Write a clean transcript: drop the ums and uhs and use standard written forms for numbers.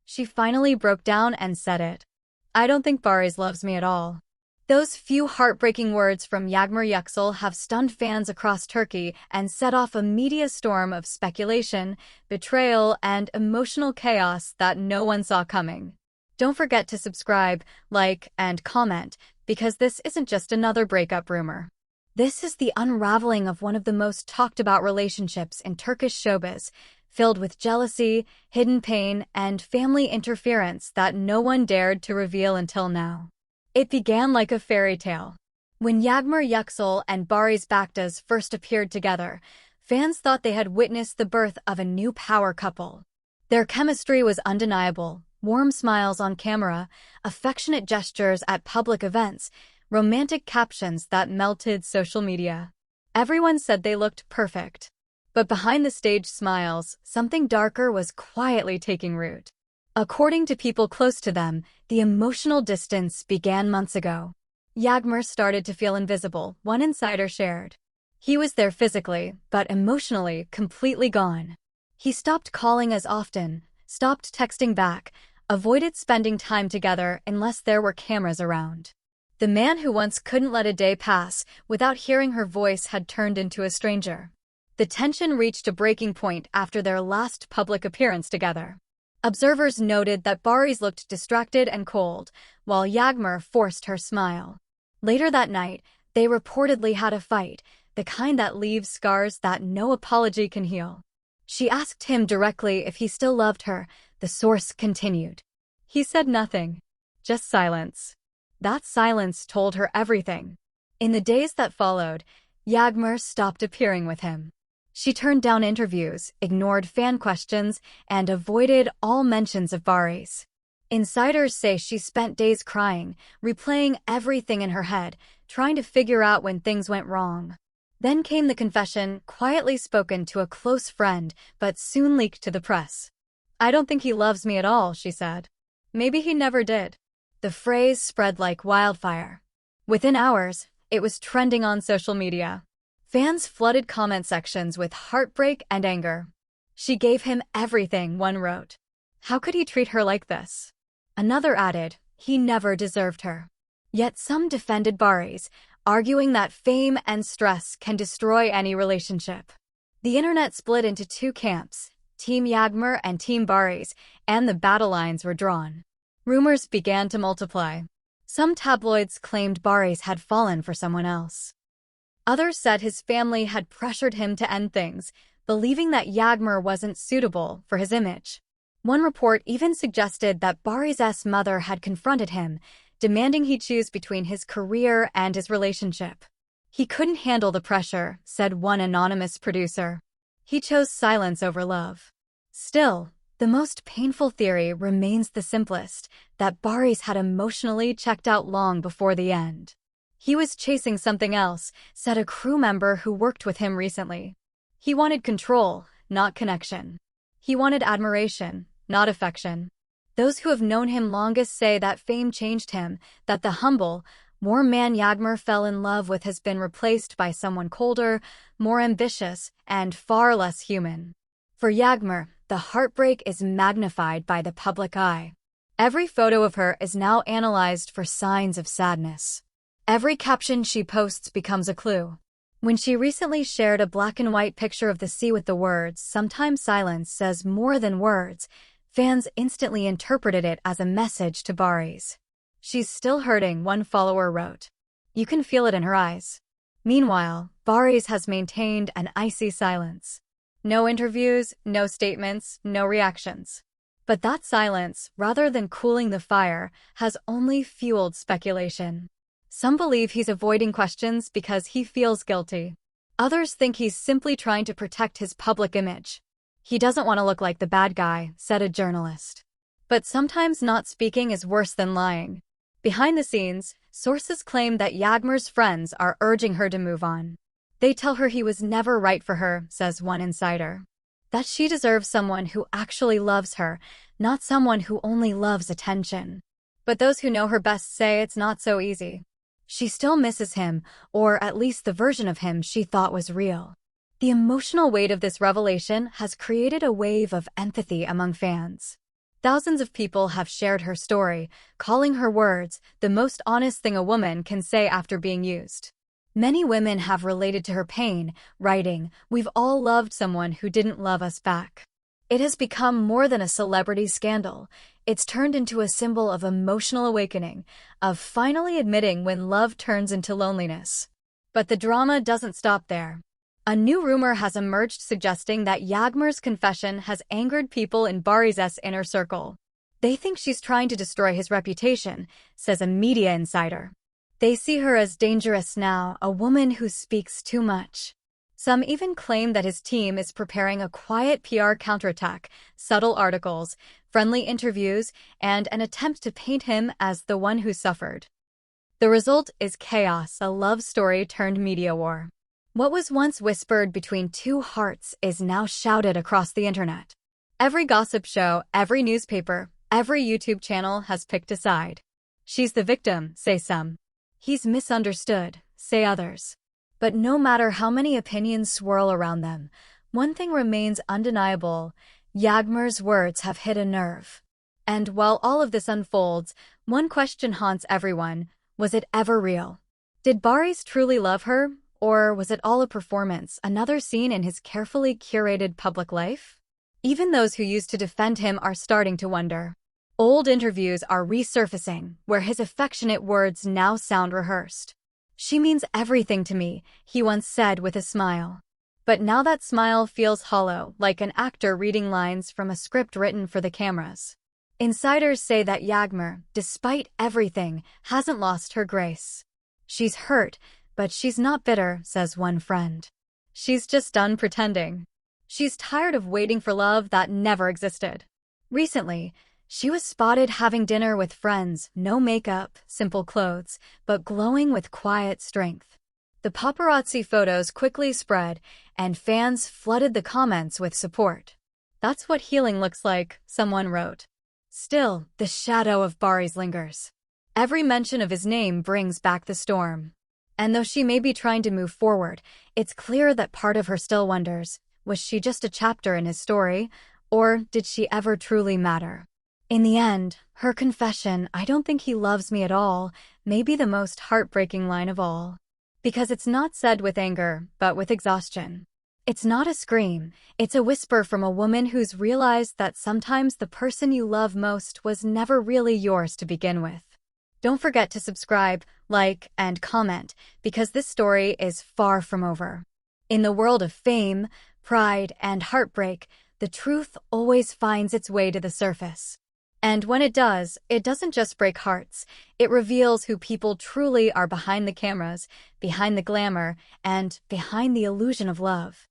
She finally broke down and said it. "I don't think Barış loves me at all." Those few heartbreaking words from Yağmur Yüksel have stunned fans across Turkey and set off a media storm of speculation, betrayal, and emotional chaos that no one saw coming. Don't forget to subscribe, like, and comment, because this isn't just another breakup rumor. This is the unraveling of one of the most talked about relationships in Turkish showbiz, filled with jealousy, hidden pain, and family interference that no one dared to reveal until now. It began like a fairy tale. When Yağmur Yüksel and Barış Baktas first appeared together, fans thought they had witnessed the birth of a new power couple. Their chemistry was undeniable: warm smiles on camera, affectionate gestures at public events, romantic captions that melted social media. Everyone said they looked perfect. But behind the stage smiles, something darker was quietly taking root. According to people close to them, the emotional distance began months ago. Yağmur started to feel invisible, one insider shared. He was there physically, but emotionally completely gone. He stopped calling as often, stopped texting back, avoided spending time together unless there were cameras around. The man who once couldn't let a day pass without hearing her voice had turned into a stranger. The tension reached a breaking point after their last public appearance together. Observers noted that Barış looked distracted and cold, while Yağmur forced her smile. Later that night, they reportedly had a fight, the kind that leaves scars that no apology can heal. She asked him directly if he still loved her, the source continued. He said nothing. Just silence. That silence told her everything. In the days that followed, Yağmur stopped appearing with him. She turned down interviews, ignored fan questions, and avoided all mentions of Barış. Insiders say she spent days crying, replaying everything in her head, trying to figure out when things went wrong. Then came the confession, quietly spoken to a close friend, but soon leaked to the press. "I don't think he loves me at all," she said. Maybe he never did. The phrase spread like wildfire. Within hours, it was trending on social media. Fans flooded comment sections with heartbreak and anger. "She gave him everything," one wrote. "How could he treat her like this?" Another added, "He never deserved her." Yet some defended Barış, arguing that fame and stress can destroy any relationship. The internet split into two camps, Team Yağmur and Team Barış, and the battle lines were drawn. Rumors began to multiply. Some tabloids claimed Barış had fallen for someone else. Others said his family had pressured him to end things, believing that Yağmur wasn't suitable for his image. One report even suggested that Barış's mother had confronted him, demanding he choose between his career and his relationship. "He couldn't handle the pressure," said one anonymous producer. "He chose silence over love." Still, the most painful theory remains the simplest, that Barış had emotionally checked out long before the end. He was chasing something else, said a crew member who worked with him recently. He wanted control, not connection. He wanted admiration, not affection. Those who have known him longest say that fame changed him, that the humble, warm man Yağmur fell in love with has been replaced by someone colder, more ambitious, and far less human. For Yağmur, the heartbreak is magnified by the public eye. Every photo of her is now analyzed for signs of sadness. Every caption she posts becomes a clue. When she recently shared a black and white picture of the sea with the words, "Sometimes silence says more than words," fans instantly interpreted it as a message to Barış. "She's still hurting," one follower wrote. "You can feel it in her eyes." Meanwhile, Barış has maintained an icy silence. No interviews, no statements, no reactions. But that silence, rather than cooling the fire, has only fueled speculation. Some believe he's avoiding questions because he feels guilty. Others think he's simply trying to protect his public image. "He doesn't want to look like the bad guy," said a journalist. But sometimes not speaking is worse than lying. Behind the scenes, sources claim that Yağmur's friends are urging her to move on. They tell her he was never right for her, says one insider. That she deserves someone who actually loves her, not someone who only loves attention. But those who know her best say it's not so easy. She still misses him, or at least the version of him she thought was real. The emotional weight of this revelation has created a wave of empathy among fans. Thousands of people have shared her story, calling her words the most honest thing a woman can say after being used. Many women have related to her pain, writing, "We've all loved someone who didn't love us back." It has become more than a celebrity scandal. It's turned into a symbol of emotional awakening, of finally admitting when love turns into loneliness. But the drama doesn't stop there. A new rumor has emerged suggesting that Yağmur's confession has angered people in Barış's inner circle. They think she's trying to destroy his reputation, says a media insider. They see her as dangerous now, a woman who speaks too much. Some even claim that his team is preparing a quiet PR counterattack, subtle articles, friendly interviews, and an attempt to paint him as the one who suffered. The result is chaos, a love story turned media war. What was once whispered between two hearts is now shouted across the internet. Every gossip show, every newspaper, every YouTube channel has picked a side. She's the victim, say some. He's misunderstood, say others. But no matter how many opinions swirl around them, one thing remains undeniable: Yağmur's words have hit a nerve. And while all of this unfolds, one question haunts everyone: was it ever real? Did Barış truly love her, or was it all a performance, another scene in his carefully curated public life? Even those who used to defend him are starting to wonder. Old interviews are resurfacing, where his affectionate words now sound rehearsed. "She means everything to me," he once said with a smile. But now that smile feels hollow, like an actor reading lines from a script written for the cameras. Insiders say that Yağmur, despite everything, hasn't lost her grace. "She's hurt, but she's not bitter," says one friend. "She's just done pretending. She's tired of waiting for love that never existed." Recently, she was spotted having dinner with friends, no makeup, simple clothes, but glowing with quiet strength. The paparazzi photos quickly spread, and fans flooded the comments with support. "That's what healing looks like," someone wrote. Still, the shadow of Barış lingers. Every mention of his name brings back the storm. And though she may be trying to move forward, it's clear that part of her still wonders, was she just a chapter in his story, or did she ever truly matter? In the end, her confession, "I don't think he loves me at all," may be the most heartbreaking line of all. Because it's not said with anger, but with exhaustion. It's not a scream, it's a whisper from a woman who's realized that sometimes the person you love most was never really yours to begin with. Don't forget to subscribe, like, and comment, because this story is far from over. In the world of fame, pride, and heartbreak, the truth always finds its way to the surface. And when it does, it doesn't just break hearts, it reveals who people truly are behind the cameras, behind the glamour, and behind the illusion of love.